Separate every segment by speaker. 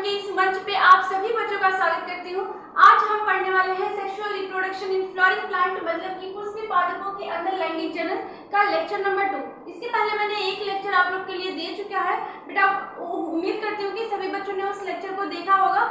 Speaker 1: के इस मंच पे आप सभी बच्चों का स्वागत करती हूँ। आज हम पढ़ने वाले हैं sexual reproduction in flowering plant, मतलब कि पुष्पीय पादपों के अंदर लैंगिक जनन का लेक्चर नंबर 2। इसके पहले मैंने एक लेक्चर आप लोग के लिए दे चुका है बेटा। उम्मीद करती हूँ कि सभी बच्चों ने उस लेक्चर को देखा होगा,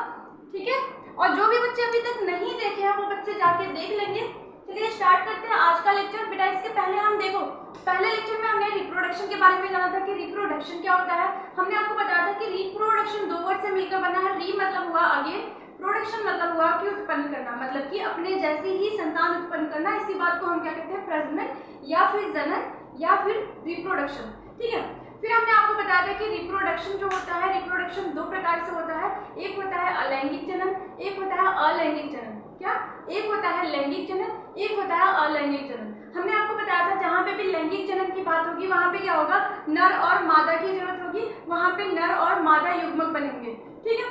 Speaker 1: ठीक है। और जो भी बच्चे अभी तक नहीं देखे हैं वो बच्चे जाके देख लेंगे। चलिए स्टार्ट करते हैं आज का लेक्चर। बेटा इसके पहले हम देखो, पहले लेक्चर में हमने रिप्रोडक्शन के बारे में जाना था कि रिप्रोडक्शन क्या होता है। हमने आपको बताया था कि रिप्रोडक्शन दो वर्ड से मिलकर बना है। री मतलब हुआ आगे, प्रोडक्शन मतलब हुआ कि उत्पन्न करना, मतलब कि अपने जैसे ही संतान उत्पन्न करना। इसी बात को हम क्या कहते हैं, प्रजनन या फिर जनन या फिर रिप्रोडक्शन, ठीक है। फिर हमने आपको बताया था कि रिप्रोडक्शन जो होता है, रिप्रोडक्शन दो प्रकार से होता है। एक होता है अलैंगिक जनन, एक होता है अलैंगिक जनन। क्या? एक होता है लैंगिक जनन, एक होता है अलैंगिक जनन। हमने आपको बताया था जहाँ पे भी लैंगिक जनन की बात होगी वहाँ पे क्या होगा, नर और मादा की जरूरत होगी, वहाँ पे नर और मादा युग्मक बनेंगे, ठीक है।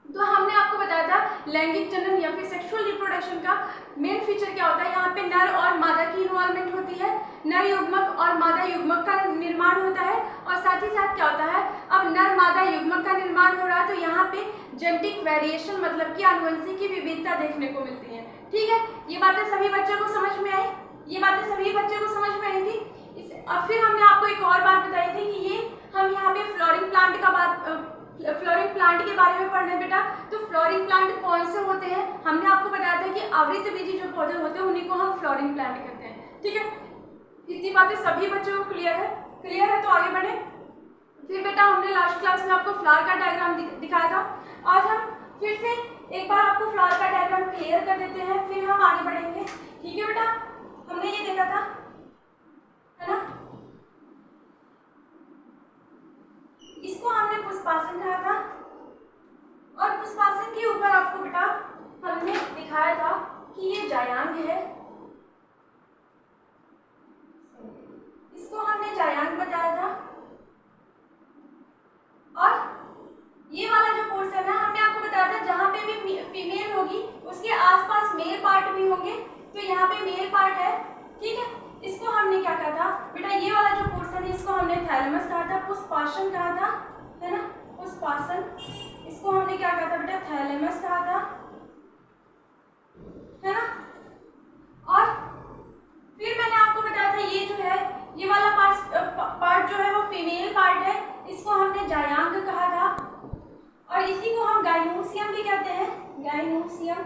Speaker 1: तो हमने आपको बताया था लैंगिक जनन या फिर सेक्सुअल रिप्रोडक्शन का मेन फीचर क्या होता है, यहाँ पे नर और मादा की इन्वॉल्वमेंट होती है, नर युग्मक और मादा युग्मक का निर्माण होता है। और साथ ही साथ क्या होता है, अब नर मादा युग्मक का निर्माण हो रहा है तो यहाँ पे जेनेटिक वेरिएशन मतलब कि आनुवंशिक विविधता देखने को मिलती है, ठीक है। ये बातें सभी बच्चों को समझ में आई, ये बातें सभी बच्चों को समझ में आई थी। अब फिर हमने आपको एक और बात बताई थी कि ये हम यहाँ पे फ्लोरिंग प्लांट का फ्लोरिंग प्लांट के बारे में पढ़ना है बेटा। तो फ्लोरिंग प्लांट कौन से होते हैं, हमने आपको बताया था कि आवृतबीजी जो पौधे होते हैं उन्हीं को हम फ्लोरिंग प्लांट कहते हैं, ठीक है। इतनी बातें सभी बच्चों को क्लियर है? क्लियर है तो आगे बढ़े। फिर बेटा हमने लास्ट क्लास में आपको फ्लावर का डायग्राम दिखाया था। आज हम फिर से एक बार आपको फ्लावर का डायग्राम क्लियर कर देते हैं, फिर हम आगे बढ़ेंगे, ठीक है बेटा। हमने ये देखा था, है ना, इसको हमने पुष्पासन कहा था। और पुष्पासन के ऊपर आपको बेटा हमने दिखाया था कि ये जायांग है, इसको हमने जायांग बताया था। और ये वाला जो पोर्शन है हमने आपको बताया था जहाँ पे भी फीमेल होगी उसके आसपास मेल पार्ट भी होंगे, तो यहाँ पे मेल पार्ट है, ठीक है। इसको हमने क्या कहा था बेटा, ये वाला जो पोर्शन है इसको हमने थैलेमस कहा था, पुष्पासन कहा था, है ना, पुष्पासन। इसको हमने क्या कहा था बेटा, थैलेमस कहा था, है ना। और फिर मैंने आपको बताया था ये जो है, ये वाला पार्ट जो है वो फीमेल पार्ट है, इसको हमने जायांग कहा था। और इसी को हम गाइनोसियम भी कहते हैं, गाइनोसियम।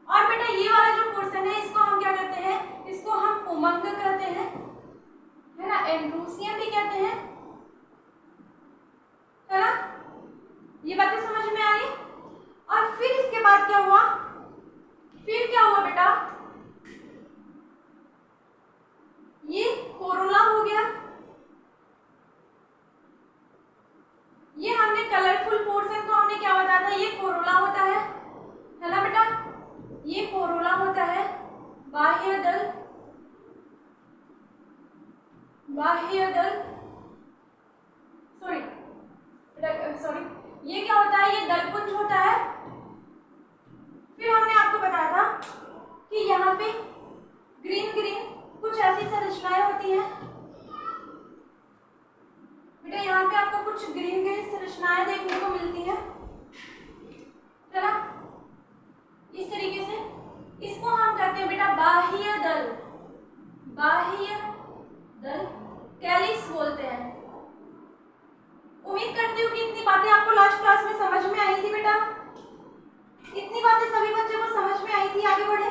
Speaker 1: और बेटा ये वाला जो पोर्शन है इसको हम क्या कहते हैं, इसको हम पुमंग कहते हैं, है ना, एंड्रोसियम भी कहते हैं, है ना। ये बातें समझ में आ रही। और फिर इसके बाद क्या हुआ, फिर क्या हुआ बेटा, ये कोरोला हो गया। ये हमने कलरफुल पोर्शन को हमने क्या बताया था, ये कोरोला होता है ना बेटा, ये कोरोला होता है। बाह्य दल, बाह्य दल, सॉरी, ये क्या होता है, ये दलपुंज होता है। फिर हमने आपको बताया था कि यहाँ पे ग्रीन ग्रीन कुछ ऐसी संरचनाएं होती हैं बेटा, यहाँ पे आपको कुछ ग्रीन ग्रीन संरचनाएं देखने को मिलती हैं, है ना, इस तरीके से। इसको हम कहते हैं बेटा बाह्य दल, बाह्य दल, कैलिक्स बोलते हैं। उम्मीद करती हूँ कि इतनी बातें आपको लास्ट क्लास में समझ में आई थी बेटा, इतनी बातें सभी बच्चों को समझ में आई थी। आगे बढ़े,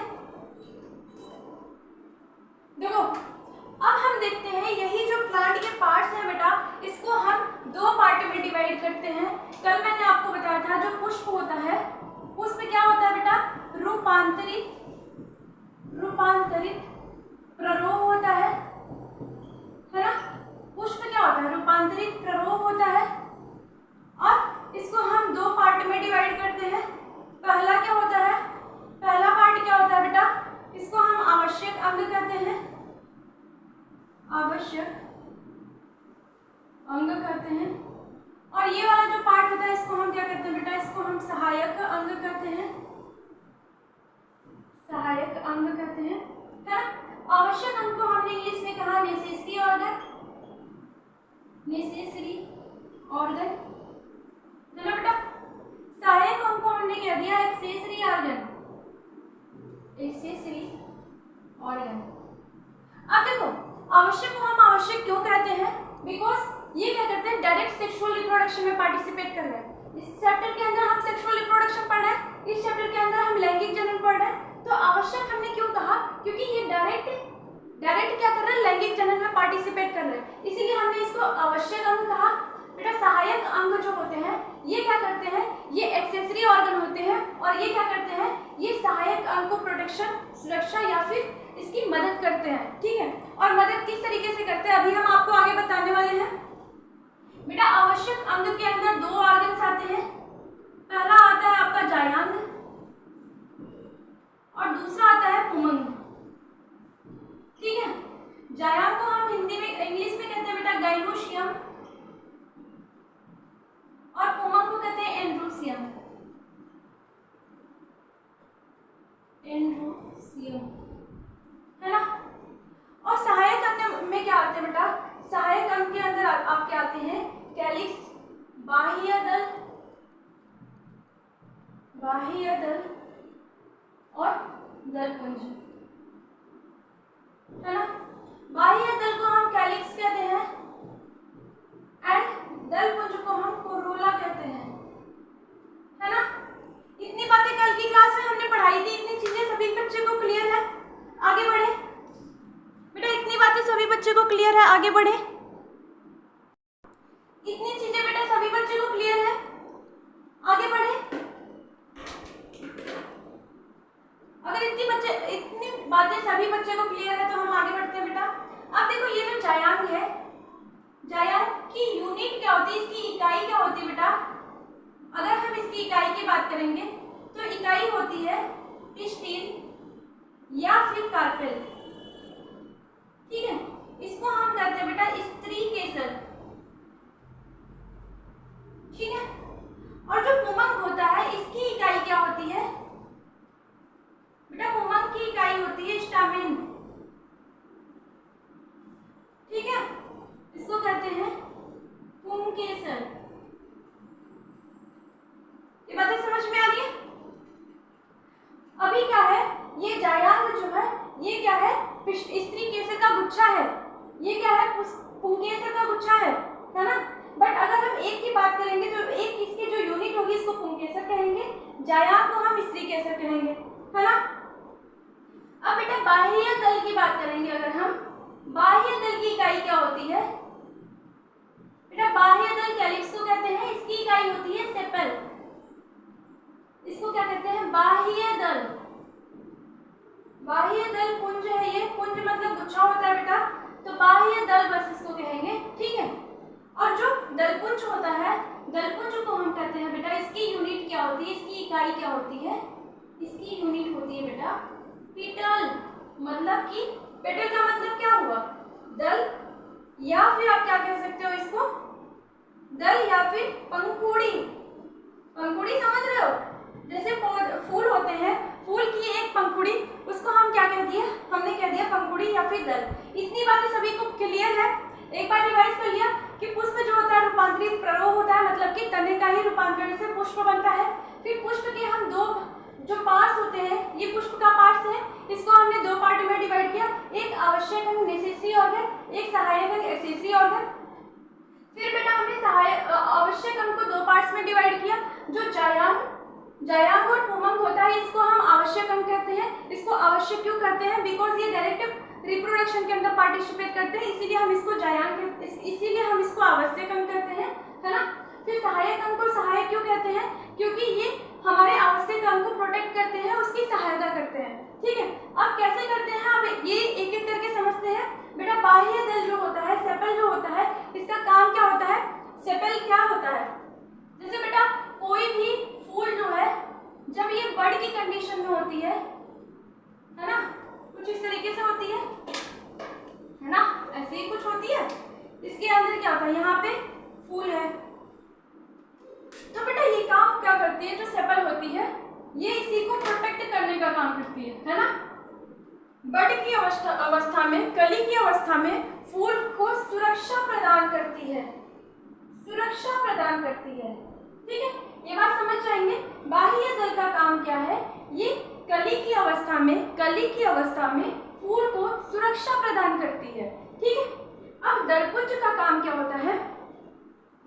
Speaker 1: देखो अब हम देखते हैं यही जो प्लांट के पार्ट्स हैं बेटा, इसको हम दो पार्ट में डिवाइड करते हैं। कल मैंने आपको बताया था जो पुष्प होता है, पुष्प क्या होता है बेटा, रूपांतरित, रूपांतरित प्ररोह होता है ना। पुष्प क्या होता है, रूपांतरित प्ररोह होता है। और इसको हम दो पार्ट में डिवाइड करते हैं। पहला क्या होता है, पहला पार्ट क्या होता है बेटा, इसको हम आवश्यक अंग कहते हैं, आवश्यक अंग कहते हैं। और ये वाला जो पार्ट होता है इसको हम क्या कहते हैं बेटा, इसको हम सहायक अंग कहते हैं, सहायक अंग कहते हैं, है ना। आवश्यक अंग को हमने इंग्लिश में कहा नेसेसरी ऑर्गन, नेसेसरी ऑर्गन, है ना बेटा। ऑर्गन। अब देखो आवश्यक को हम आवश्यक क्यों कहते हैं, बिकॉज ये क्या करते हैं, डायरेक्ट सेक्सुअल रिप्रोडक्शन में पार्टिसिपेट कर रहे हैं। इस चैप्टर के अंदर हम सेक्सुअल रिप्रोडक्शन पढ़ रहे हैं, इस चैप्टर के अंदर हम लैंगिक जनन पढ़ रहे हैं। तो आवश्यक हमने क्यों कहा, क्योंकि ये डायरेक्ट क्या कर रहे हैं, लैंगिक जनन में पार्टिसिपेट कर रहे हैं, इसीलिए हमने इसको आवश्यक अंग कहा। बेटा सहायक अंग जो होते हैं ये क्या करते हैं, ये एक्सेसरी ऑर्गन होते हैं, और ये क्या करते हैं, ये सहायक अंग को प्रोटेक्शन, सुरक्षा या फिर इसकी मदद करते हैं। ठीक है, और मदद किस तरीके से करते हैं अभी हम आपको आगे बताने वाले हैं। बेटा आवश्यक अंग के अंदर दो ऑर्गन्स आते हैं, पहला आता है आपका जायांग और दूसरा आता है पुमंग। ठीक है, जायांग को हम हिंदी में, इंग्लिश में कहते हैं बेटा गाइनोशियम, और पुमंग को कहते हैं एंड्रोसियम। है ना। और सहायक अंग में क्या आते हैं बेटा, सहायक अंग के अंदर आपके आते हैं कैलिक्स, बाह्य दल और दलपुंज। है ना, बाह्य दल को हम कैलिक्स कहते हैं एंड दलपुंज को हम कोरोला कहते हैं। है ना, इतनी बातें कल की क्लास में हमने पढ़ाई थी, इतनी चीजें सभी बच्चे को क्लियर है, आगे बढ़े बेटा। इतनी बातें सभी बच्चे को क्लियर है, आगे बढ़े। इतनी चीजें बेटा सभी बच्चे को क्लियर है, आगे बढ़े। अगर इतनी बातें सभी बच्चे को क्लियर है तो हम आगे बढ़ते हैं बेटा। अब देखो ये जो जायांग है, जायांग की यूनिट क्या होती है, इसकी इकाई क्या होती है बेटा। अगर हम इसकी इकाई की बात करेंगे तो इकाई होती है पिस्टिल या फिर कार्पेल। ठीक है, इसको हम कहते हैं बेटा स्त्री केसर। ठीक है, और जो पुमंग होता है इसकी इकाई क्या होती है बेटा, पुमंग की इकाई होती है स्टामेन। ठीक है, इसको कहते हैं पुंकेसर। ये बातें समझ में आ रही है। अभी क्या है, ये जायांग जो है ये क्या है, स्त्री केसर का गुच्छा है, ये क्या है, पुंकेसर का गुच्छा है ना। बट अगर हम एक की बात करेंगे तो एक इसकी जो यूनिट होगी इसको पुंकेसर कहेंगे, जायांग को हम स्त्री केसर कहेंगे। है ना। अब बेटा बाह्य दल की बात करेंगे, अगर हम बाह्य दल की इकाई क्या होती है बेटा, बाह्य दल कैलिक्स को कहते हैं, इसकी इकाई होती है सेपल। इसको क्या कहते हैं, बाह्य दल। बाह्य दल पुंज है, ये पुंज मतलब गुच्छा होता है बेटा, तो बाह्य दल बस इसको कहेंगे। ठीक है, और जो दलपुंज होता है, दलपुंज को हम कहते हैं बेटा, इसकी यूनिट क्या होती है, इसकी इकाई क्या होती है, इसकी यूनिट होती है बेटा पेटल। मतलब कि पेटल का मतलब क्या हुआ, दल, या फिर आप क्या कह सकते हो इसको, दल या फिर पंखुड़ी। पंखुड़ी समझ रहे हो, जैसे फूल होते हैं, फूल की एक पंखुड़ी, उसको हम क्या कह दिया, हमने कह दिया पंखुड़ी या फिर दल। इतनी बातें सभी को क्लियर है। एक बार रिवाइज कर लिया कि पुष्प जो होता है रूपांतरित प्ररोह होता है, मतलब कि तने का ही रूपांतरण से पुष्प बनता है। फिर पुष्प के हम दो जो पार्ट्स होते हैं, ये पुष्प का पार्ट्स है, इसको हमने दो पार्ट में डिवाइड किया, एक आवश्यक अंग नेसेसरी ऑर्गन, एक सहायक अंग एक्सेसरी ऑर्गन। फिर बेटा हमने आवश्यक अंग को दो पार्ट्स में डिवाइड किया, जो जायांग और पुमंग होता है, इसको हम आवश्यक अंग कहते हैं। इसको आवश्यक क्यों करते हैं, बिकॉज ये डायरेक्ट रिप्रोडक्शन के अंदर पार्टिसिपेट करते हैं, इसीलिए हम इसको जायांग, इसीलिए हम इसको आवश्यक अंग कहते हैं। है ना। फिर सहायक अंग को सहायक क्यों कहते हैं, क्योंकि ये हमारे आवश्यक अंग को प्रोटेक्ट करते हैं, उसकी सहायता करते हैं। ठीक है, अब कैसे करते हैं, अब ये एक एक करके समझते हैं। बेटा बाह्य दल जो होता है, सेपल जो होता है, इसका काम क्या होता है, सेपल क्या होता है, जैसे बेटा कोई भी फूल जो है जब ये बड़ की कंडीशन में होती है ना, कुछ इस तरीके से होती है ना, ऐसे ही कुछ होती है, इसके अंदर क्या होता है, यहाँ पे फूल है, तो बेटा ये काम क्या करती है, जो सेपल होती है ये इसी को प्रोटेक्ट करने का काम करती है ना। बड़ की अवस्था में, कली की अवस्था में फूल को सुरक्षा प्रदान करती है, सुरक्षा प्रदान करती है। ठीक है, ये बात समझ जाएंगे। बाह्य दल का काम क्या है, ये कली की अवस्था में फूल को सुरक्षा प्रदान करती है। ठीक है, अब दलपुंज का काम क्या होता है?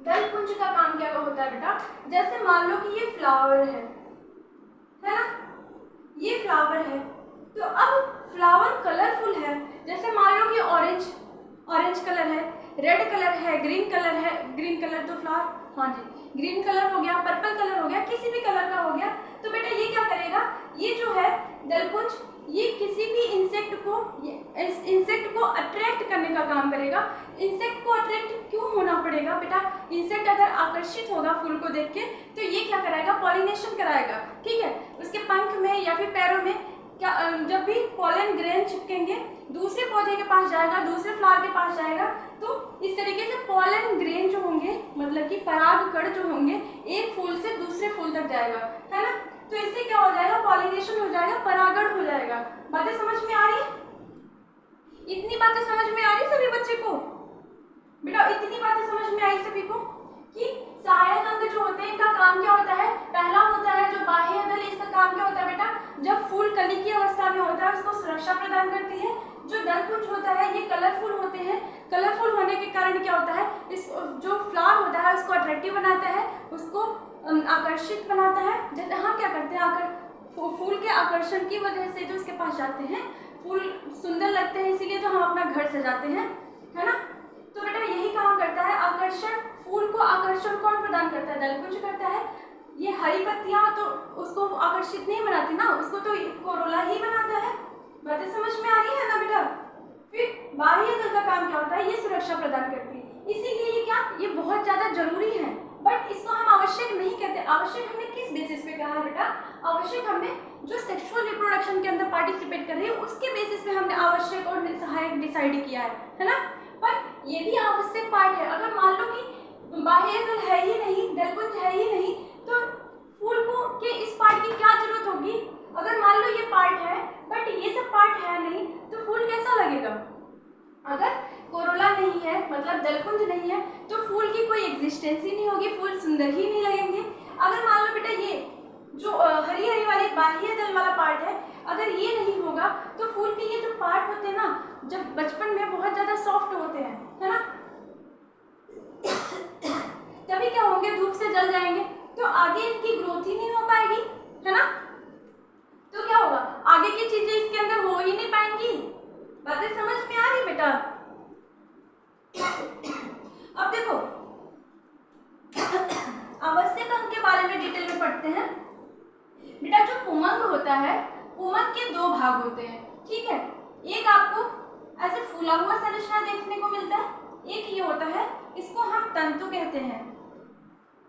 Speaker 1: दलपुंज का काम क्या होता है बेटा? जैसे मान लो कि ये फ्लावर है ना, ये फ्लावर है, तो अब फ्लावर कलरफुल है। जैसे मान लो कि ऑरेंज कलर है, रेड कलर है, ग्रीन कलर तो फ्लावर, हाँ जी, ग्रीन कलर हो गया, पर्पल कलर हो गया, किसी भी कलर का हो गया, तो बेटा ये क्या करेगा, ये जो है दलपुंज, ये किसी भी इंसेक्ट को अट्रैक्ट करने का काम करेगा। इंसेक्ट को अट्रैक्ट क्यों होना पड़ेगा बेटा? इंसेक्ट अगर आकर्षित होगा फूल को देख के, तो ये क्या कराएगा? पॉलिनेशन कराएगा। ठीक है, उसके पंख में या फिर पैरों में क्या, जब भी पॉलन ग्रेन चिपकेंगे, दूसरे पौधे के पास जाएगा, दूसरे फ्लावर के पास जाएगा, तो इस तरीके से पॉलन ग्रेन जो होंगे, मतलब कि परागकण जो होंगे, एक फूल से दूसरे फूल तक जाएगा, है ना। तो इससे क्या हो जाएगा? पॉलिनेशन हो जाएगा, परागण हो जाएगा। बातें समझ में आ रही है? इतनी बातें समझ में आ रही सभी बच्चे को? बेटा इतनी बातें समझ में आई सभी को कि सहायक अंग जो होते हैं इनका काम क्या होता है? पहला होता है जो बाह्य दल, इसका काम क्या होता है बेटा? जब फूल कली की अवस्था में होता है उसको सुरक्षा प्रदान करती है। जो दलपुंज होता है ये कलरफुल होते हैं, कलरफुल होने के कारण क्या होता है? इस जो फ्लावर होता है उसको अट्रैक्टिव बनाता है, उसको आकर्षित बनाता है। जैसे हम क्या करते हैं, फूल के आकर्षण की वजह से जो उसके पास जाते हैं, फूल सुंदर लगते हैं, इसीलिए तो हम अपना घर सजाते हैं, है ना। तो बेटा यही काम करता है आकर्षण, फूल को आकर्षण कौन प्रदान करता है? दलपुंज करता है। ये हरी पत्तियां तो उसको आकर्षित नहीं बनाती ना, उसको तो कोरोला ही बनाता है। बातें समझ में आ रही है ना बेटा? फिर बाह्य दल का काम क्या होता है? ये सुरक्षा प्रदान करती है, इसीलिए ये बहुत ज्यादा जरूरी है, बट इसको हम आवश्यक नहीं कहते। आवश्यक हमने किस बेसिस पे कहा है बेटा? आवश्यक हमने जो सेक्सुअल रिप्रोडक्शन के अंदर पार्टिसिपेट कर रही है उसके बेसिस पे हमने आवश्यक और सहायक डिसाइड किया है ना। पर ये भी आवश्यक पार्ट है। अगर मान लो कि बाह्य दल है ही नहीं, दलपुंज है ही नहीं, तो फूल को के इस पार्ट की क्या जरूरत होगी? अगर मान लो ये पार्ट है बट ये सब पार्ट है नहीं, तो फूल कैसा लगेगा? अगर कोरोला नहीं है, मतलब दलपुंज नहीं है, तो फूल की कोई एग्जिस्टेंस ही नहीं होगी, फूल सुंदर ही नहीं लगेंगे। अगर मान लो बेटा ये जो हरी हरी वाली बाह्य दल वाला पार्ट है, अगर ये नहीं होगा तो फूल के ये जो पार्ट होते हैं ना, जब बचपन में बहुत ज्यादा सॉफ्ट होते हैं, है ना, तभी क्या होंगे? धूप से जल जाएंगे, तो आगे इनकी ग्रोथ ही नहीं हो पाएगी, है ना। तो क्या होगा? आगे की चीजें इसके अंदर हो ही नहीं पाएंगी। बातें समझ में आ रही बेटा? अब देखो आवश्यक अंग के बारे में डिटेल में पढ़ते हैं। बेटा जो पुमंग होता है, पुमंग के दो भाग होते हैं, ठीक है। एक आपको ऐसे फूला हुआ संरचना देखने को मिलता है, एक ये होता है, इसको हम तंतु कहते हैं,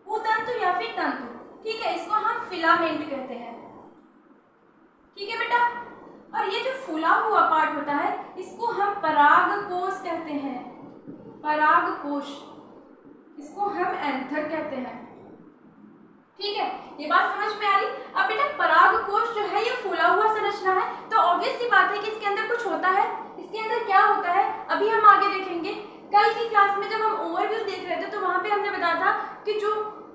Speaker 1: तंतु या फिर तंतु, ठीक है। इसको हम फिलामेंट कहते हैं, ठीक है बेटा। और ये जो फूला हुआ पार्ट होता है इसको हम परागकोश कहते हैं, परागकोश, इसको हम एंथर कहते हैं, ठीक है। ये बात समझ में आ रही? अब बेटा परागकोश जो है ये फूला हुआ संरचना है, तो ऑब्वियस सी बात है कि इसके अंदर कुछ होता है। इसके अंदर क्या होता है अभी हम आगे देखेंगे। कल की क्लास में जब हम ओवरव्यू देख रहे थे तो वहां पे हमने बताया था कि जो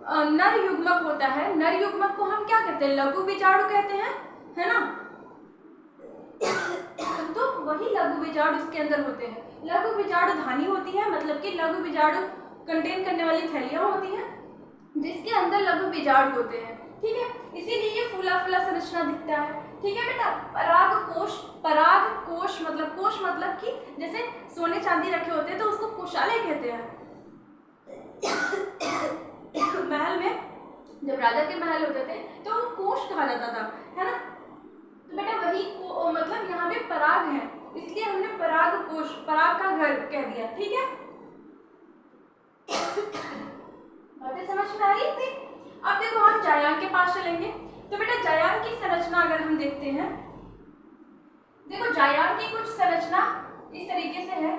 Speaker 1: नर युग्मक होता है, नर युग्मक को हम क्या कहते हैं? लघु बीजाणु कहते हैं, है ना। तो वही लघु बीजाणु इसके अंदर होते हैं। लघु बीजाणु धानी होती है, मतलब कि लघु बीजाणु कंटेन करने वाली थैलियां होती हैं जिसके अंदर लघु बीजाणु होते हैं, ठीक है। इसीलिए ये फूला फूला संरचना दिखता है, ठीक है बेटा। परागकोश, परागकोश मतलब कोश मतलब कि जैसे सोने चांदी रखे होते हैं तो उसको कोशालय कहते हैं। महल में जब राजा के महल होते थे तो वो कोश कहा जाता था, है ना। तो बेटा वही मतलब यहाँ पे पराग है, इसलिए हमने परागकोश, पराग का घर कह दिया, ठीक है। बातें समझ में आ रही थी? अब देखो हम जायांग के पास चलेंगे। तो बेटा जायांग की संरचना अगर हम देखते हैं, देखो जायांग की कुछ संरचना इस तरीके से है।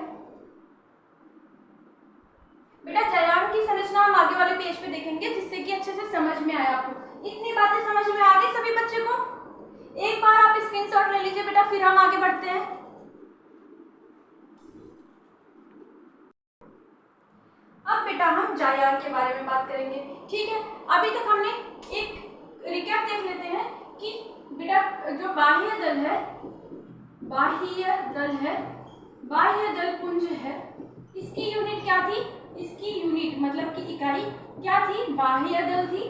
Speaker 1: बेटा जायांग की संरचना हम आगे वाले पेज पे देखेंगे जिससे कि अच्छे से समझ में आए आपको। इतनी बातें समझ में आ गई सभी बच्चे को? एक बार आप स्क्रीनशॉट ले लीजिए बेटा, फिर हम आगे बढ़ते हैं। अब बेटा हम जायांग के बारे में बात करेंगे, ठीक है। अभी तक हमने एक रिकैप देख लेते हैं कि बेटा जो बाह्य दल है बाह्य दल है, बाह्य दल पुंज है। इसकी यूनिट क्या थी? इसकी यूनिट मतलब कि इकाई क्या थी? बाह्य दल थी,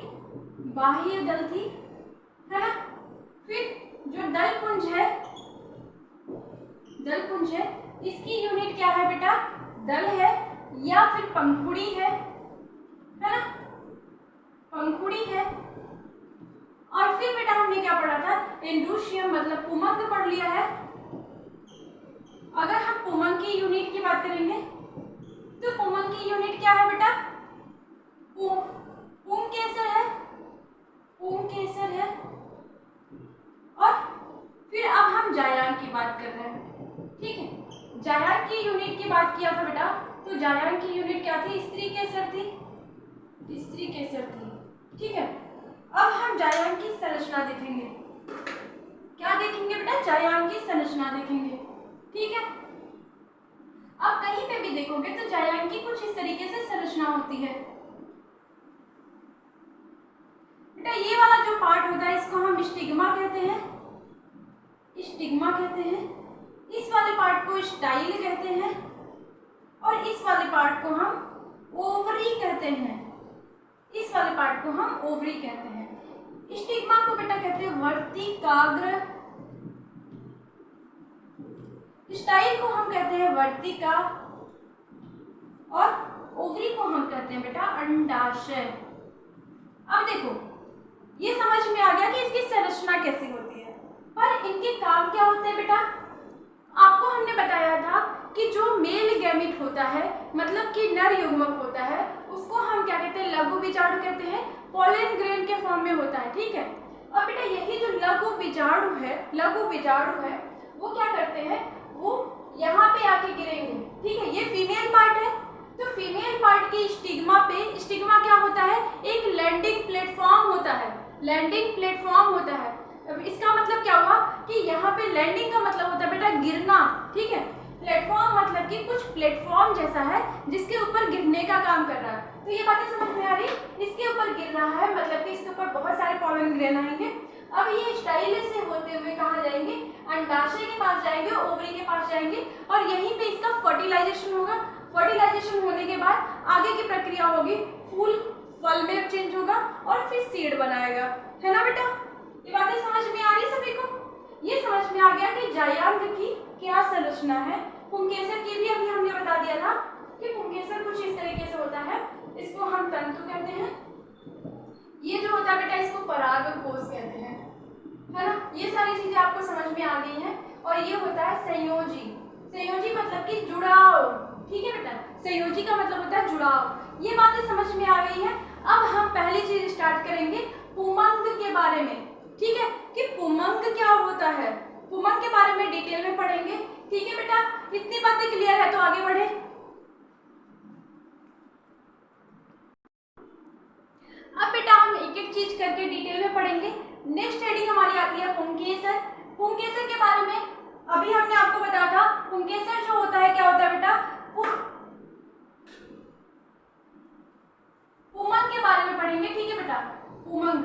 Speaker 1: बाह्य दल थी, है ना। फिर जो दल पुंज है, दल पुंज है, इसकी यूनिट क्या है बेटा? दल है या फिर पंखुड़ी है ना, पंखुड़ी है। और फिर बेटा हमने क्या पढ़ा था? इंडोशियम मतलब पुमंग पढ़ लिया है। अगर हम पुमंग की यूनिट की बात करेंगे तो पुमंग की यूनिट क्या है बेटा? पुंकेसर है, पुंकेसर है। और फिर अब हम जायांग की बात कर रहे हैं, ठीक है। जायांग की यूनिट की बात किया था बेटा, तो जायांग की यूनिट क्या थी? स्त्री केसर थी, स्त्री केसर थी, ठीक है। अब हम जायांग की संरचना देखेंगे। क्या देखेंगे बेटा? जायांग की संरचना देखेंगे, ठीक है। अब कहीं पे भी देखोगे तो जायांग की कुछ इस तरीके से संरचना होती है बेटा। ये वाला जो पार्ट होता है इसको हम स्टिग्मा कहते हैं, स्टिग्मा कहते हैं। इस वाले पार्ट को स्टाइल कहते हैं और इस वाले पार्ट को हम ओवरी कहते हैं, इस वाले पार्ट को हम ओवरी कहते हैं। स्टिग्मा को बेटा कहते हैं वर्तिकाग्र, स्टाइल को हम कहते हैं वर्तिका और ओवरी को हम कहते हैं बेटा अंडाशय। अब देखो ये समझ में आ गया कि इसकी संरचना कैसी होती है, पर इनके काम क्या होते हैं बेटा? आपको हमने बताया था कि जो मेल गैमेट होता है मतलब कि नर युग्मक होता है उसको हम क्या कहते हैं? लघु बीजाणु कहते हैं, पोलन ग्रेन के फॉर्म में होता है, ठीक है। और बेटा यही जो लघु बीजाणु है, लघु बीजाणु है, वो क्या करते हैं? वो यहाँ पे आके गिरेंगे, ठीक है। ये फीमेल पार्ट है, तो फीमेल पार्ट की स्टिग्मा पे, स्टिग्मा क्या होता है? एक लैंडिंग प्लेटफॉर्म होता है, लैंडिंग प्लेटफॉर्म होता है। अब इसका मतलब क्या हुआ कि यहाँ पे लैंडिंग का मतलब होता है बेटा गिरना, ठीक है। प्लेटफॉर्म मतलब कि कुछ प्लेटफॉर्म जैसा है जिसके ऊपर गिरने का काम कर रहा है। तो ये बातें समझ में आ रही? इसके ऊपर गिर रहा है मतलब कि इसके ऊपर बहुत सारे पॉलन ग्रेन आएंगे। अब ये स्टाइल से होते हुए कहाँ जाएंगे? अंडाशय के पास जाएंगे, ओवरी के पास जाएंगे और यहीं पे इसका फर्टिलाइजेशन होगा। फर्टिलाइजेशन होने के बाद आगे की प्रक्रिया होगी, फूल फल में चेंज होगा और फिर सीड बनाएगा, है ना बेटा। ये बातें समझ में आ रही सभी को? ये समझ में आ गया कि जायांग की क्या संरचना है। पुंकेसर की भी अभी हमने बता दिया था कि पुंकेसर कुछ इस तरीके से होता है, इसको हम तंतु कहते हैं। ये जो होता है बेटा इसको परागकोश कहते हैं, है ना। ये सारी चीजें आपको समझ में आ गई हैं। और ये होता है संयोजी, संयोजी मतलब कि जुड़ाव, ठीक है बेटा। संयोजी का मतलब होता है जुड़ाव। ये बातें समझ में आ गई है। अब हम पहली चीज स्टार्ट करेंगे पुमंग के बारे में, ठीक है, कि पुमंग क्या होता है। पुमंग के बारे में डिटेल में पढ़ेंगे, ठीक है बेटा। इतनी बातें क्लियर है तो आगे बढ़े। अब बेटा हम एक एक चीज करके डिटेल में पढ़ेंगे। नेक्स्ट हेडिंग हमारी आती है पुंकेसर। पुंकेसर के बारे में अभी हमने आपको बताया था। पुंकेसर जो होता है क्या होता है बेटा? पुमंग के बारे में पढ़ेंगे, ठीक है बेटा। पुमंग,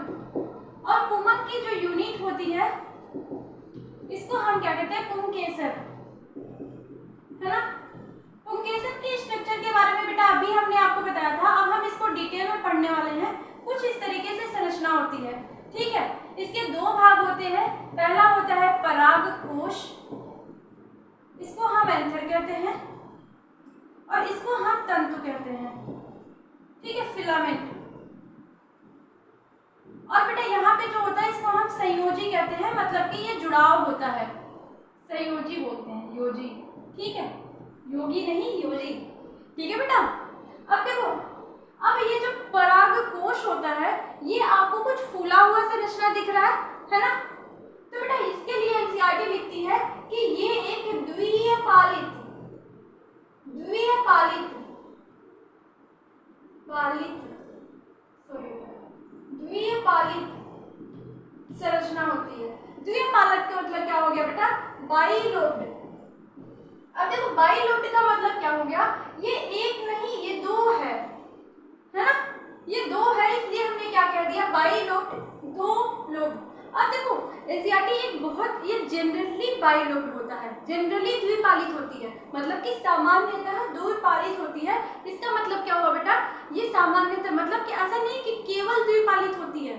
Speaker 1: और पुमंग की जो यूनिट होती है इसको हम क्या कहते हैं? पुंकेसर, है ना। पुंकेसर के स्ट्रक्चर के बारे में बेटा अभी हमने आपको बताया था। अब हम इसको डिटेल में पढ़ने वाले हैं। कुछ इस तरीके से संरचना होती है, ठीक है। इसके दो भाग होते हैं। पहला होता है परागकोश, इसको हम एंथर कहते हैं और इसको हम तंतु कहते हैं, ठीक है, फिलामेंट। और बेटा यहाँ पे जो होता है इसको हम संयोजी कहते हैं, मतलब कि ये जुड़ाव होता है, संयोजी बोलते हैं, योजी, ठीक है, योगी नहीं योजी, ठीक है बेटा। अब देखो, अब ये जो परागकोश होता है ये आपको कुछ फूला हुआ संरचना दिख रहा है ना। तो बेटा इसके लिए एनसीईआरटी लिखती है कि ये एक द्विपालित संरचना होती है। द्विपालक का मतलब क्या हो गया बेटा? बाइलोब्ड। अब देखो बाइलोब्ड का मतलब क्या हो गया? ये एक नहीं ये दो है ना। ये दो है इसलिए हमने क्या कह दिया? बाइलोब्ड, दो लोब। अब देखो एनसीईआरटी एक बहुत ये जनरली बाइलोब्ड होता है, जनरली द्विपालित होती है, मतलब कि सामान्यतः द्विपालित होती है। इसका मतलब क्या हुआ बेटा, ये सामान्यतः मतलब कि ऐसा नहीं कि केवल द्विपालित होती है,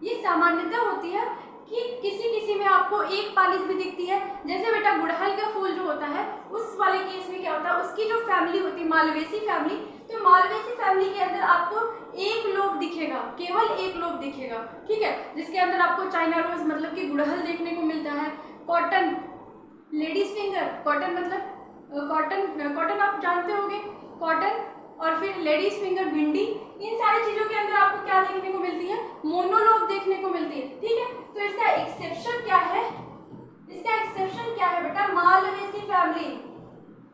Speaker 1: ये सामान्यतः होती है कि किसी किसी में आपको एक पालित भी दिखती है। जैसे बेटा गुड़हल का फूल जो होता है उस वाले केस में क्या होता है, उसकी जो फैमिली होती है मालवेसी फैमिली, तो मालवेसी फैमिली के अंदर आपको एक लोब दिखेगा, केवल एक लोब दिखेगा, ठीक है, जिसके अंदर आपको चाइना रोज मतलब कि गुड़हल देखने को मिलता है। कॉटन, लेडीज फिंगर, कॉटन मतलब कॉटन आप जानते होंगे, कॉटन, और फिर लेडीज फिंगर भिंडी, इन सारी चीजों के अंदर आपको क्या देखने को मिलती है, मोनोलोब देखने को मिलती है, ठीक है। तो इसका एक्सेप्शन क्या है, इसका एक्सेप्शन क्या है बेटा, मालवेसी फैमिली,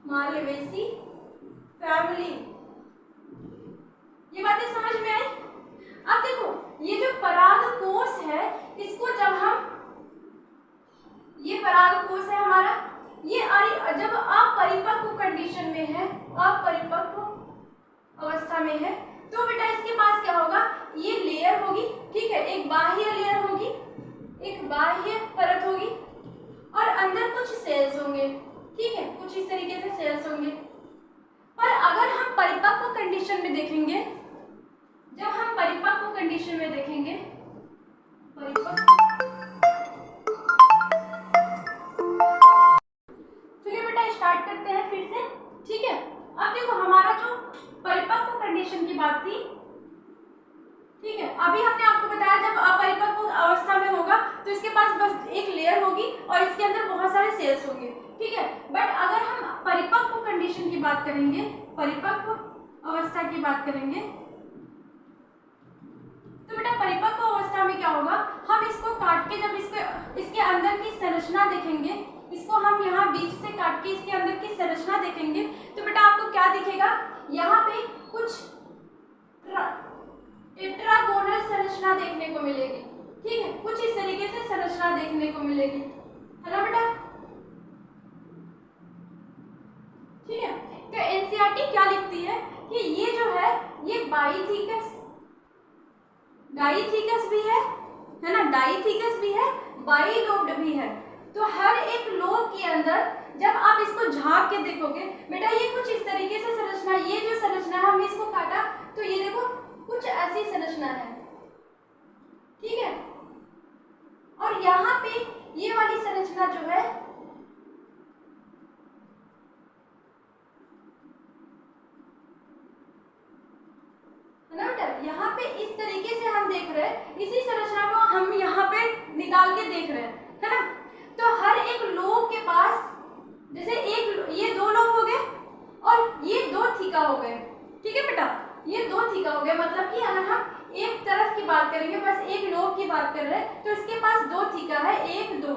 Speaker 1: मालवेसी फैमिली। ये बातें समझ में आई। अब देखो ये जो परागकोश है, इसको जब हम, ये परागकोश है हमारा, ये जब अपरिपक्व कंडीशन में है, अपरिपक्व अवस्था में है, तो बेटा इसके पास क्या होगा, ये लेयर होगी, ठीक है, एक बाह्य लेयर होगी, एक बाह्य परत होगी, और अंदर कुछ सेल्स होंगे, ठीक है, कुछ इस तरीके से सेल्स होंगे। पर अगर हम परिपक्व कंडीशन में देखेंगे, जब हम परिपक्व कंडीशन में देखेंगे, चलिए बेटा स्टार्ट करते हैं फिर से, ठीक है। अब देखो हमारा जो परिपक्व कंडीशन की बात थी, ठीक है, अभी हमने आपको बताया जब अपरिपक्व अवस्था में होगा तो इसके पास बस एक लेयर होगी और इसके अंदर बहुत सारे सेल्स होंगे, ठीक है। बट अगर हम परिपक्व कंडीशन की बात करेंगे, परिपक्व अवस्था की बात करेंगे, तो बेटा परिपक्व अवस्था में क्या होगा, हम इसको काट के जब इसके अंदर की संरचना देखेंगे, इसको हम यहाँ बीच से काट के इसके अंदर की संरचना देखेंगे, तो बेटा आपको क्या दिखेगा, यहाँ पे कुछ टेट्रागोनल संरचना देखने को मिलेगी, ठीक है, कुछ इस तरीके से संरचना देखने को मिलेगी, है ना बेटा, ठीक है। तो एनसीईआरटी क्या लिखती है कि ये जो है ये बाइथिकस, डाइथिकस भी है ना, डाइथिकस भी है, बाइलोब्ड भी है। तो हर एक लोब के अंदर जब आप इसको झांक के देखोगे बेटा, ये कुछ इस तरीके से संरचना, ये जो संरचना है हमने इसको काटा तो ये देखो कुछ ऐसी संरचना है, ठीक है, और यहाँ पे ये वाली संरचना जो है ना बेटा, यहाँ पे इस तरीके से हम देख रहे हैं, इसी संरचना को हम यहाँ पे निकाल के देख रहे हैं, है ना। तो हर एक लोब के पास, जैसे एक ये दो लोब हो गए और ये दो थीका हो गए, ठीक है बेटा, ये दो थीका हो गए, मतलब कि अगर हम एक तरफ की बात करेंगे, बस एक लोब की बात कर रहे हैं, तो इसके पास दो थीका है, एक दो,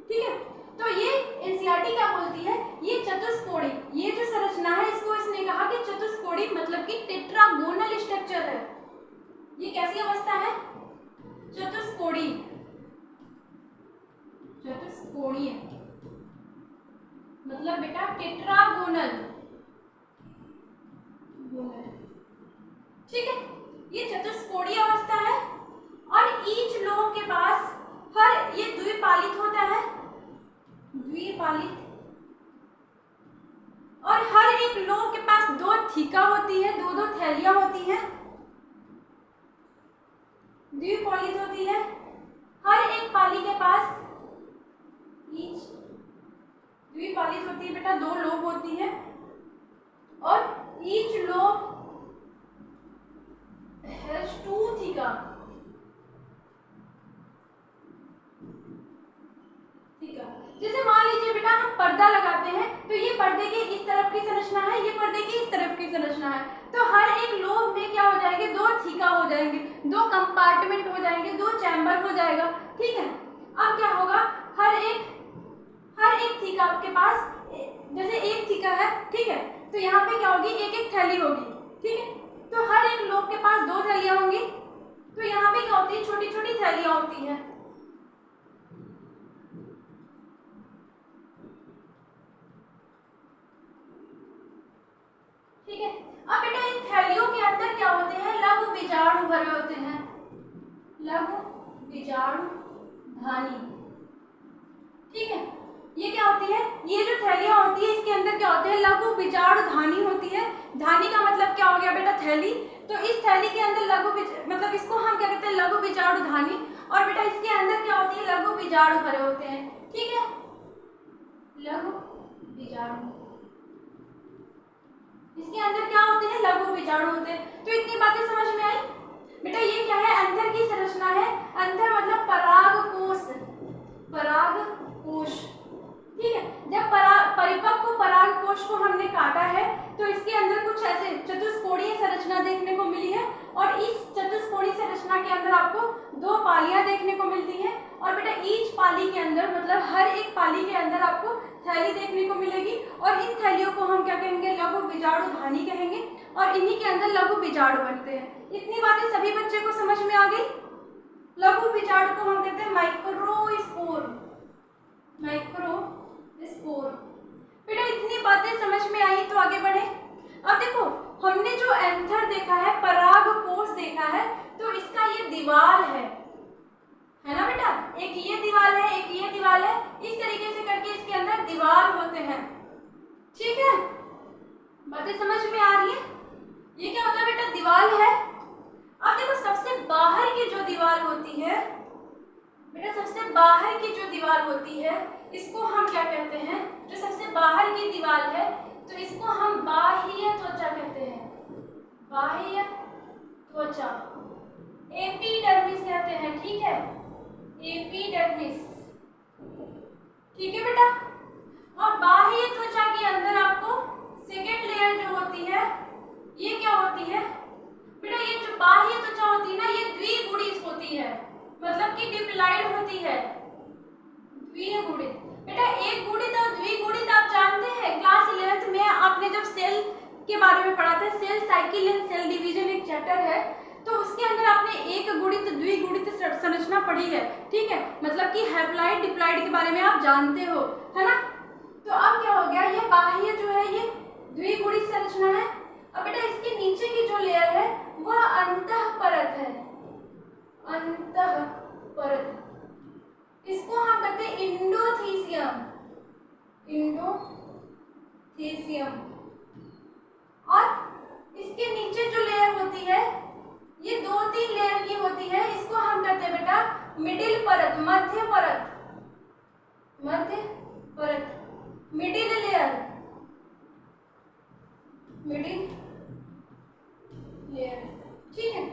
Speaker 1: ठीक है। तो ये एनसीईआरटी क्या बोलती है, ये चतुष्कोणी, ये जो संरचना है इसको इसने कहा कि चतुष्कोणी मतलब कि टेट्रागोनल स्ट्रक्चर है। ये कैसी अवस्था है, चतुष्कोणी, चतुष्कोणीय मतलब बेटा टेट्रागोनल, ठीक है, ये चतुष्कोणीय अवस्था है। और ईच लोब के पास हर, ये द्विपालित होता है, द्विपालित, और हर एक लोब के पास दो थीका होती है, दो दो थैलियां होती हैं, द्विपालित होती है। हर एक पाली के पास ईच द्विपालित होती है बेटा, दो लोब होती है, और each lobe has two theca, ठीक है। जैसे मान लीजिए बेटा हम पर्दा लगाते हैं, तो ये पर्दे के इस तरफ की संरचना है, ये पर्दे की इस तरफ की संरचना है, तो हर एक लोब में क्या हो जाएंगे, दो थीका हो जाएंगे, दो कंपार्टमेंट हो जाएंगे, दो चैम्बर हो जाएगा, ठीक है। अब क्या होगा, हर एक थीका के पास, जैसे एक थीका है, ठीक है, तो यहाँ पे क्या होगी, एक एक थैली होगी, ठीक है। तो हर एक लोब के पास दो थैलियां होंगी, तो यहाँ पे क्या होती है, छोटी छोटी थैलियां होती हैं, ठीक है। अब बेटा इन थैलियों के अंदर क्या होते हैं, लघु बीजाणु भरे होते हैं, लघु बीजाणु धानी। ठीक है, ये क्या होती है, ये जो थैलियां होती है इसके अंदर क्या होते हैं, लघु बीजाणु धानी होती है। धानी का मतलब क्या हो गया बेटा, थैली। तो इस थैली के अंदर मतलब इसको हम क्या कहते हैं, लघु बीजाणु धानी। और बेटा इसके अंदर क्या होती है, लघु बीजाणु भरे होते हैं। ठीक है, लघु बीजाणु, इसके अंदर क्या होते हैं, लघु बीजाणु होते हैं। तो इतनी बातें समझ में आई बेटा। ये क्या है, अंधर की संरचना है। अंधर मतलब परागकोश, परागकोश। ठीक है, जब परिपक्व परागकोश को हमने काटा है तो इसके अंदर कुछ ऐसे चतुष्कोणीय संरचना देखने को मिली है। और इस चतुष्कोणीय संरचना के अंदर आपको 2 पालियां देखने को मिलती हैं। और बेटा ईच पाली के अंदर मतलब हर एक पाली के अंदर आपको थैली देखने को मिलेगी। और इन थैलियों को हम क्या कहेंगे, लघु बीजाणु धानी कहेंगे। और इन्हीं के अंदर लघु बीजाणु बनते हैं। इतनी बातें सभी बच्चे को समझ में आ गई। लघु बीजाणु को हम कहते हैं माइक्रोस्पोर, माइक्रोस्पोर। बेटा इतनी बातें समझ में आई तो आगे बढ़े। अब देखो हमने जो एंथर देखा है, परागकोश देखा है, तो इसका ये दीवाल है ना बेटा। एक ये दीवाल है, एक ये दीवाल है। इस तरीके से करके इसके अंदर दीवाल होते हैं। ठीक है, बातें समझ में आ रही है। ये क्या होता है बेटा, दीवाल है। अब देखो सबसे बाहर की जो दीवार होती है बेटा, सबसे बाहर की जो दीवार होती है इसको हम क्या कहते हैं, जो सबसे बाहर की दीवार है तो इसको हम बाह्य त्वचा कहते हैं। बाह्य त्वचा, एपिडर्मिस कहते हैं। ठीक है, एपिडर्मिस। ठीक है बेटा। और बाह्य त्वचा के अंदर आपको सेकेंड लेयर जो होती है ये क्या होती है बेटा, ये जो बाह्य त्वचा होती है ना, ये द्विगुणित होती है, मतलब कि डिप्लॉइड होती है। द्विगुणित बेटा, एक गुणित और द्विगुणित आप जानते हैं, क्लास 11th में आपने जब सेल के बारे में पढ़ा था, cell cycle and cell division एक चैप्टर है, तो उसके अंदर आपने एक गुणित द्विगुणित संरचना पढ़ी है। ठीक है, मतलब कि हैप्लॉइड डिप्लॉइड के बारे में आप जानते हो, है ना। तो अब क्या हो गया, ये बाह्य जो है ये द्विगुणित संरचना है। अब बेटा इसके नीचे की जो लेयर है वह अंतःपरत है, अंतःपरत। इसको हम कहते हैं इंडोथीसियम, इंडोथीसियम। और इसके नीचे जो लेयर होती है ये 2-3 लेयर की होती है, इसको हम कहते हैं बेटा मिडिल परत, मध्य परत, मध्य परत, मिडिल लेयर, मिडिल लेयर। ठीक है,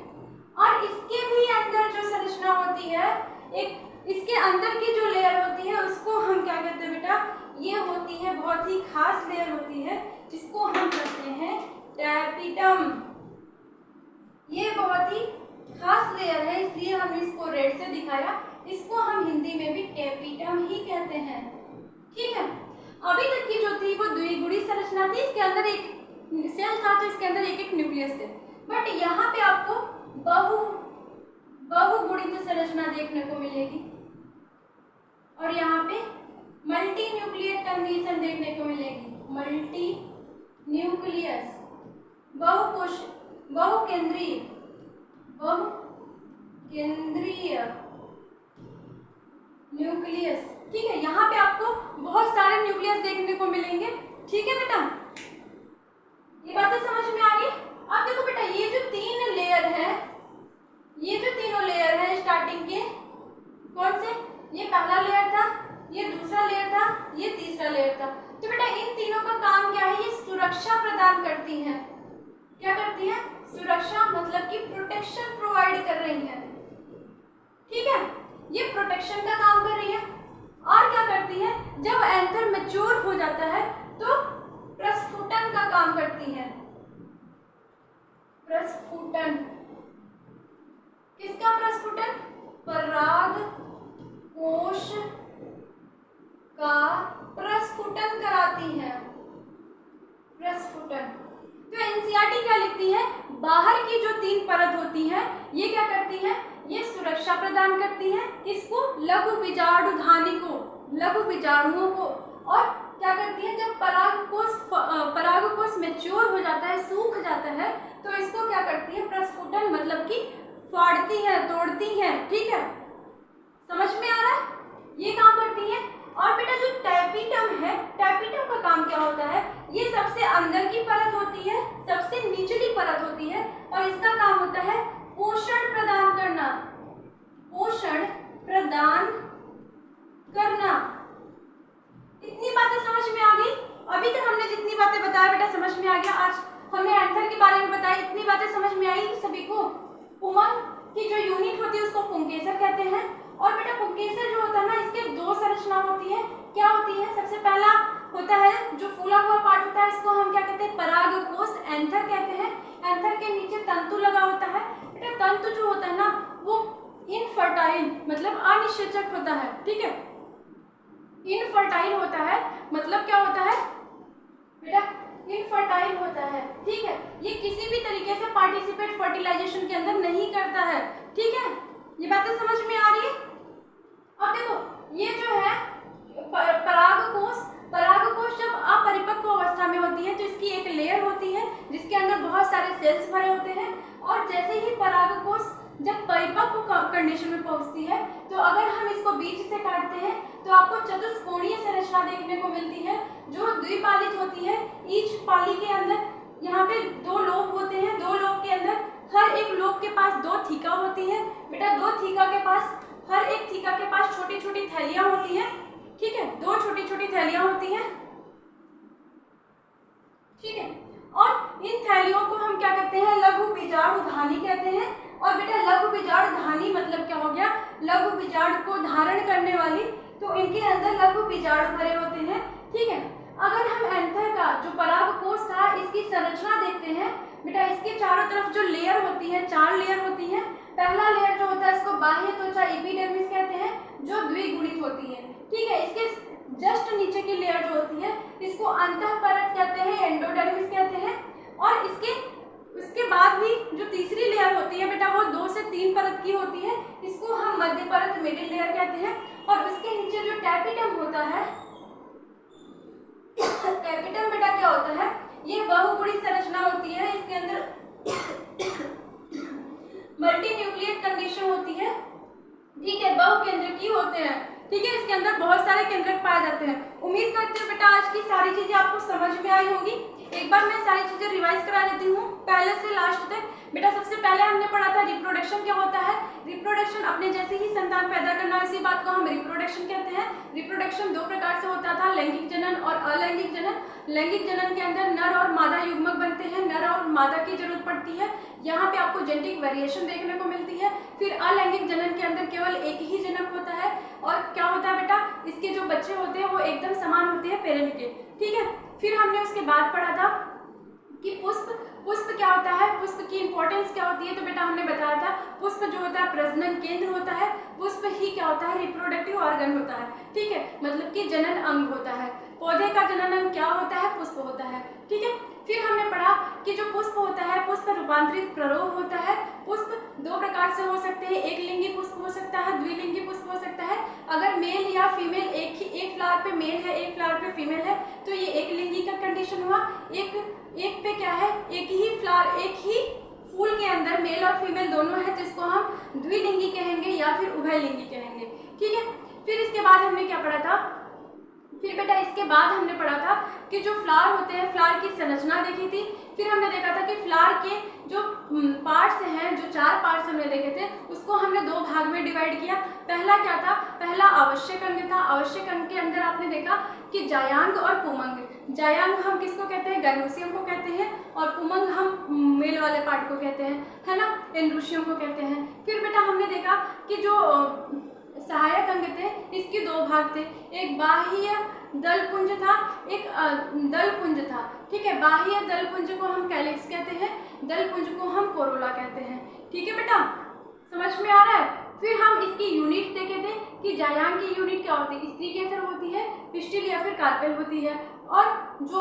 Speaker 1: और इसके भी अंदर जो संरचना होती है, एक इसके अंदर की जो लेयर होती है उसको हम क्या कहते हैं बेटा, ये होती है बहुत ही खास लेयर होती है जिसको हम कहते हैं टैपिटम। ये बहुत ही खास लेयर है इसलिए हमने इसको रेड से दिखाया। इसको हम हिंदी में भी टैपिटम ही कहते हैं। ठीक है, अभी तक की जो थी वो द्विगुणित संरचना थी, इसके अंदर एक सेल था तो इसके अंदर एक एक न्यूक्लियस थे। बट यहाँ पे आपको बहुगुणित संरचना देखने को मिलेगी और यहाँ पे मल्टी न्यूक्लियर कंडीशन देखने को मिलेगी। मल्टी न्यूक्लियस, बहुकोश, बहुकेंद्रीय, बहुकेंद्रीय न्यूक्लियस। ठीक है, यहाँ पे आपको बहुत सारे न्यूक्लियस देखने को मिलेंगे। ठीक है बेटा, ये बातें समझ में आ गई। अब देखो बेटा ये जो 3 लेयर है, ये जो तीनों लेयर है स्टार्टिंग के, कौन से, ये पहला लेयर था, ये दूसरा लेयर था, ये तीसरा लेयर था। तो बेटा इन तीनों का काम क्या है, ये सुरक्षा प्रदान करती हैं। क्या करती है, सुरक्षा, मतलब कि प्रोटेक्शन प्रोवाइड कर रही है। ठीक है, ये प्रोटेक्शन का काम कर रही है। और क्या करती है, जब एंथर मैच्योर हो जाता है तो प्रस्फुटन का काम करती है। प्रस्फुटन, किसका प्रस्फुटन, पराग कोश का प्रस्फुटन कराती है। प्रस्फुटन। तो एनसीईआरटी क्या लिखती है, बाहर की जो 3 परत होती है ये क्या करती है, ये सुरक्षा प्रदान करती है किसको, लघु बीजाणु धानी को, लघु बीजाणुओं को। और क्या करती है, जब परागकोश मैच्योर हो जाता है, सूख जाता है, तो इसको क्या करती है, प्रस्फुटन, मतलब कि फाड़ती है, तोड़ती है। ठीक है, समझ में आ रहा है? ये काम करती है। और बेटा जो टैपिटम है, टैपिटम का काम क्या होता है? ये सबसे अंदर की परत होती है, सबसे निचली परत होती है, और इसका काम होता है पोषण प्रदान करना, पोषण प्रदान करना। इतनी बातें समझ में आ गई? अभी तक हमने जितनी बातें बताया बेटा समझ में आ गया। आज हमने एंथर के बारे में बताया, इतनी बातें समझ में आई सभी को। पुमंग की जो यूनिट होती है उसको पुंकेसर कहते हैं। और बेटा पुंकेसर जो होता है ना, इसके दो संरचना होती है। क्या होती है? सबसे पहला होता है जो फूला हुआ पार्ट होता है, इसको हम क्या कहते हैं? परागकोश, एंथर कहते हैं। एंथर के नीचे तंतु लगा होता है। बेटा तंतु जो होता है ना वो इनफर्टाइल मतलब अनिषेचक होता है, ठीक है। इनफर्टाइल होता है मतलब क्या होता है बेटा? इनफर्टाइल होता है, ठीक है। ये किसी भी तरीके से पार्टिसिपेट फर्टिलाइजेशन के अंदर नहीं करता है, ठीक है। ये बातें समझ में आ रही है? अब देखो ये जो है परागकोश, परागकोश जब अपरिपक्व अवस्था में होती है तो इसकी एक लेयर होती है जिसके अंदर बहुत सारे सेल्स भरे होते हैं। और जैसे ही परागकोश जब परिपक्व कंडीशन में पहुंचती है तो अगर हम इसको बीच से काटते हैं तो आपको चतुष्कोणीय संरचना देखने को मिलती है जो द्विपालित होती है। ईच पाली के अंदर यहाँ पे दो लोब होते हैं, दो लोब के अंदर हर एक लोब के पास दो थीका होती है। बेटा दो थीका के पास, हर एक थीका के पास छोटी छोटी थैलियां होती हैं, ठीक है। दो छोटी छोटी थैलियां होती हैं, ठीक है। और इन थैलियों को हम क्या कहते हैं? लघु बीजाणु धानी कहते हैं। और बेटा लघु बीजाणु धानी मतलब क्या हो गया? लघु बीजाणु को धारण करने वाली, तो इनके अंदर लघु बीजाणु भरे होते हैं, ठीक है। अगर हम एंथर का जो परागकोश था इसकी संरचना देखते हैं बेटा, इसके चारों तरफ जो लेयर होती है, 4 लेयर होती है। पहला लेयर जो होता है इसको बाह्य त्वचा एपिडर्मिस कहते हैं जो द्विगुणित होती है, ठीक है। इसके जस्ट नीचे की लेयर जो होती है इसको अंतःपरत कहते हैं, एंडोडर्मिस कहते हैं। और उसके बाद भी जो तीसरी लेयर होती है बेटा वो 2 से 3 परत की होती है, इसको हम मध्य परत मिडिल लेयर कहते हैं। और उसके नीचे जो टैपिटम होता है, टैपिटम बेटा क्या होता है? ये बहुगुणित संरचना होती है, इसके अंदर मल्टी न्यूक्लिएट कंडीशन होती है, ठीक है। बहुकेंद्रकीय होते हैं, ठीक है। इसके अंदर बहुत सारे केंद्रक पाए जाते हैं। उम्मीद करती हूँ बेटा आज की सारी चीजें आपको समझ में आई होगी। एक बार मैं सारी चीजें रिवाइज करा देती हूँ पहले से लास्ट तक। बेटा सबसे पहले हमने पढ़ा था रिप्रोडक्शन क्या होता है। रिप्रोडक्शन अपने जैसे ही संतान पैदा करना, इसी बात को हम रिप्रोडक्शन कहते हैं। रिप्रोडक्शन 2 प्रकार से होता था, लैंगिक जनन और अलैंगिक जनन। लैंगिक जनन के अंदर नर और मादा युग्मक बनते हैं, नर और मादा की जरूरत पड़ती है, यहाँ पे आपको जेनेटिक वेरिएशन देखने को मिलती है। फिर अलैंगिक जनन के अंदर केवल एक ही जनक होता है और क्या होता है बेटा, इसके जो बच्चे होते हैं वो एकदम समान होते हैं पेरेंट के, ठीक है। फिर हमने उसके बाद पढ़ा था कि पुष्प क्या होता है, पुष्प की इंपॉर्टेंस क्या होती है। तो बेटा हमने बताया था पुष्प जो होता है प्रजनन केंद्र होता है, पुष्प ही क्या होता है? रिप्रोडक्टिव ऑर्गन होता है, ठीक है। मतलब कि जनन अंग होता है। पौधे का जनन अंग क्या होता है? पुष्प होता है, ठीक है। फिर हमने पढ़ा कि जो पुष्प होता है, पुष्प रूपांतरित प्ररोह होता है। पुष्प 2 प्रकार से हो सकते हैं, एक लिंगी पुष्प हो सकता है, द्विलिंगी पुष्प हो सकता है। अगर मेल या फीमेल एक फ्लावर पे मेल है, एक फ्लावर पे फीमेल है तो ये एक लिंगी का कंडीशन हुआ। एक पे क्या है? एक ही फ्लावर, एक ही फूल के अंदर मेल और फीमेल दोनों है, जिसको हम द्विलिंगी कहेंगे या फिर उभयलिंगी कहेंगे, ठीक है। फिर इसके बाद हमने क्या पढ़ा था? फिर बेटा इसके बाद हमने पढ़ा था कि जो फ्लावर होते हैं, फ्लावर की संरचना देखी थी। फिर हमने देखा था कि फ्लावर के जो पार्ट्स हैं, जो 4 पार्ट्स हमने देखे थे, उसको हमने 2 भाग में डिवाइड किया। पहला क्या था? पहला आवश्यक अंग था। आवश्यक अंग के अंदर आपने देखा कि जायांग और पुमंग। जायांग हम किसको कहते हैं? गर्भूषियम को कहते हैं, और पुमंग हम मेल वाले पार्ट को कहते हैं, है ना, एंड्रोशियम को कहते हैं। फिर बेटा हमने देखा कि जो सहायक अंग थे इसके 2 भाग थे, एक बाह्य दलपुंज था, एक दलपुंज था, ठीक है। बाह्य दलपुंज को हम कैलिक्स कहते हैं, दलपुंज को हम कोरोला कहते हैं, ठीक है बेटा, समझ में आ रहा है। फिर हम इसकी यूनिट देखे थे कि जायांग की यूनिट क्या होती है? स्त्री केसर होती है, पिस्टिल या फिर कार्पेल होती है। और जो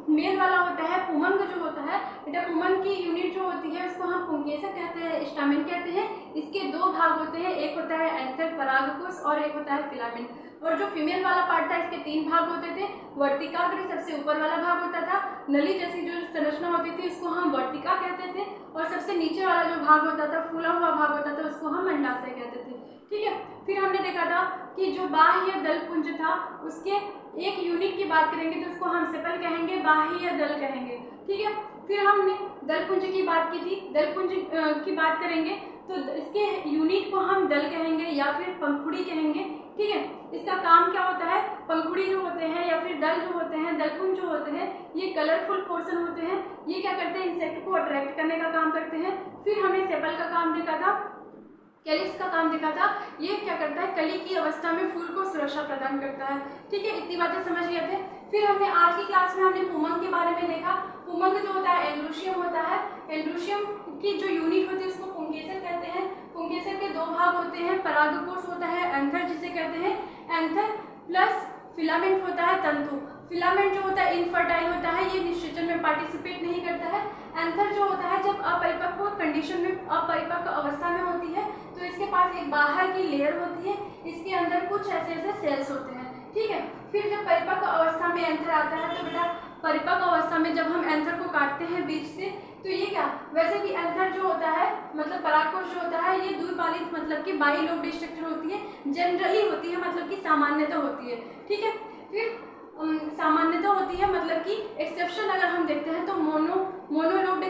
Speaker 1: मेल वाला होता है पुमंग जो होता है बेटा, पुमंग की यूनिट जो होती है उसको हम पुंकेसर कहते हैं, स्टामेन कहते हैं। इसके 2 भाग होते हैं, एक होता है एंथर परागकोश और एक होता है फिलामेंट। और जो फीमेल वाला पार्ट था इसके 3 भाग होते थे। वर्तिकाग्र सबसे ऊपर वाला भाग होता था, नली जैसी जो संरचना होती थी इसको हम वर्तिका कहते थे, और सबसे नीचे वाला जो भाग होता था, फूला हुआ भाग होता था, उसको हम अंडाशय कहते थे। ठीक है, फिर हमने देखा था कि जो बाह्य दलपुंज था उसके एक यूनिट की बात करेंगे तो उसको हम सेपल कहेंगे, बाह्य दल कहेंगे। ठीक है, फिर हमने दलपुंज की बात की थी, दलपुंज की बात करेंगे तो इसके यूनिट को हम दल कहेंगे या फिर पंखुड़ी कहेंगे। ठीक है, इसका काम क्या होता है, पंखुड़ी जो होते हैं या फिर दल जो होते हैं, दलपुंज जो होते हैं, ये कलरफुल पोर्शन होते हैं। ये क्या करते हैं, इंसेक्ट को अट्रैक्ट करने का काम करते हैं। फिर हमने सेपल का काम देखा था, कैलिक्स का काम देखा था, ये क्या करता है, कली की अवस्था में फूल को सुरक्षा प्रदान करता है। ठीक है, इतनी बातें समझ गए थे। फिर हमने आज की क्लास में हमने पुमंग के बारे में देखा। पुमंग जो होता है एंड्रोशियम होता है, एंड्रोशियम की जो यूनिट होती है उसको पुंकेसर कहते हैं। पुंकेसर के 2 भाग होते हैं, परागकोश होता है, एंथर जिसे कहते हैं, एंथर प्लस फिलामेंट होता है तंतु। फिलामेंट जो होता है इनफर्टाइल होता है, ये निषेचन में पार्टिसिपेट नहीं करता है। एंथर जो होता है जब अपरिपक्व कंडीशन में, अपरिपक्व अवस्था में होती है तो इसके पास एक बाहर की लेयर होती है, इसके अंदर कुछ ऐसे सेल्स होते हैं। ठीक है, फिर जब परिपक्व अवस्था में एंथर आता है तो बेटा परिपक्व अवस्था में जब हम एंथर को काटते हैं बीच से तो ये क्या, वैसे भी एंथर जो होता है मतलब परागकोश जो होता है ये द्विपालित मतलब कि बाइलोब्ड स्ट्रक्चर होती है, जनरली होती है मतलब कि सामान्यतः होती है। ठीक है, फिर सामान्यतः होती है मतलब कि एक्सेप्शन अगर हम देखते हैं तो मोनोलोब्ड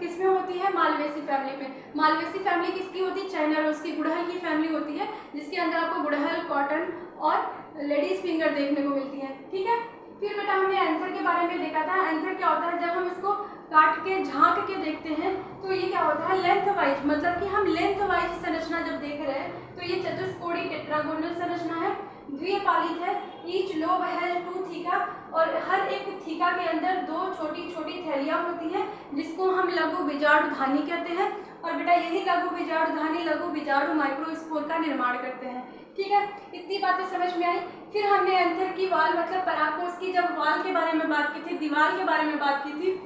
Speaker 1: किसमें होती है, मालवेसी फैमिली में। मालवेसी फैमिली किसकी होती है, चाइनारोस की, गुड़हल की फैमिली होती है, जिसके अंदर आपको गुड़हल, कॉटन और लेडीज फिंगर देखने को मिलती है। ठीक है, फिर बेटा हमने एंथर के बारे में देखा था। एंथर क्या होता है, जब हम इसको काट के झांक के देखते हैं तो ये क्या होता है, लेंथ वाइज, मतलब कि हम लेंथ वाइज संरचना जब देख रहे हैं तो ये चतुष्कोणीय टेट्रागोनल संरचना है, द्विपालित है, ईच लोब है 2 थीका, और हर एक थीका के अंदर 2 छोटी छोटी थैलियां होती हैं जिसको हम लघु बीजाणुधानी कहते हैं। और बेटा यही लघु बीजाणुधानी लघु बीजाणु माइक्रोस्पोर का निर्माण करते हैं। ठीक है, इतनी बातें समझ में आई। फिर हमने एंथर की वाल मतलब परागकोश की जब वाल के बारे में बात की थी, दीवार के बारे में बात की थी,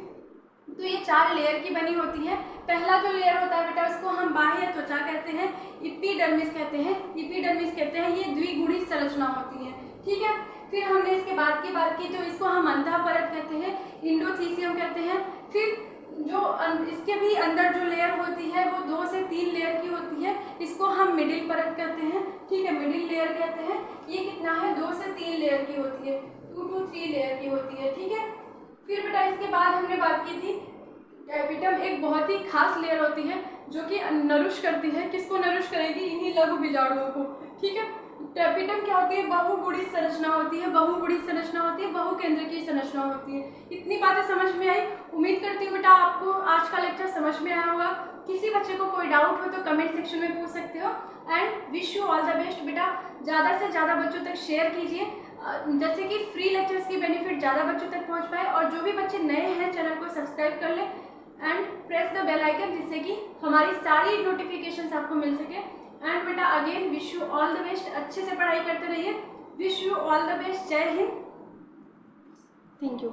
Speaker 1: तो ये 4 लेयर की बनी होती है। पहला जो लेयर होता है बेटा उसको हम बाह्य त्वचा कहते हैं, एपिडर्मिस कहते हैं, एपिडर्मिस कहते हैं, ये द्विगुणित संरचना होती है। ठीक है, फिर हमने इसके बाद की बात की तो इसको हम अंधा परत कहते हैं, इंडोथीसियम कहते हैं। फिर जो इसके भी अंदर जो लेयर होती है वो 2 से 3 लेयर की होती है, इसको हम मिडिल परत कहते हैं। ठीक है, मिडिल लेयर कहते हैं। ये कितना है, 2 से 3 लेयर की होती है, 2 to 3 लेयर की होती है। ठीक है, फिर बेटा इसके बाद हमने बात की थी टैपिटम, एक बहुत ही खास लेयर होती है जो कि नरुश करती है। किसको नरुश करेगी, इन्हीं लघु बीजाणुओं को। ठीक है, टैपिटम क्या होती है, बहुगुणित संरचना होती है, बहुगुणित संरचना होती है, बहुकेंद्र की संरचना होती है। इतनी बातें समझ में आई। उम्मीद करती हूँ बेटा आपको आज का लेक्चर समझ में आया होगा। किसी बच्चे को कोई डाउट हो तो कमेंट सेक्शन में पूछ सकते हो। And wish you all the best बेटा। ज़्यादा से ज़्यादा बच्चों तक शेयर कीजिए जैसे कि फ्री लेक्चर्स की बेनिफिट ज़्यादा बच्चों तक पहुँच पाए। और जो भी बच्चे नए हैं चैनल को सब्सक्राइब कर ले and press the bell icon, जिससे कि हमारी सारी नोटिफिकेशंस आपको मिल सके। एंड बेटा again wish you all the best, अच्छे से पढ़ाई करते रहिए। Wish you all the best. जय हिंद, थैंक यू।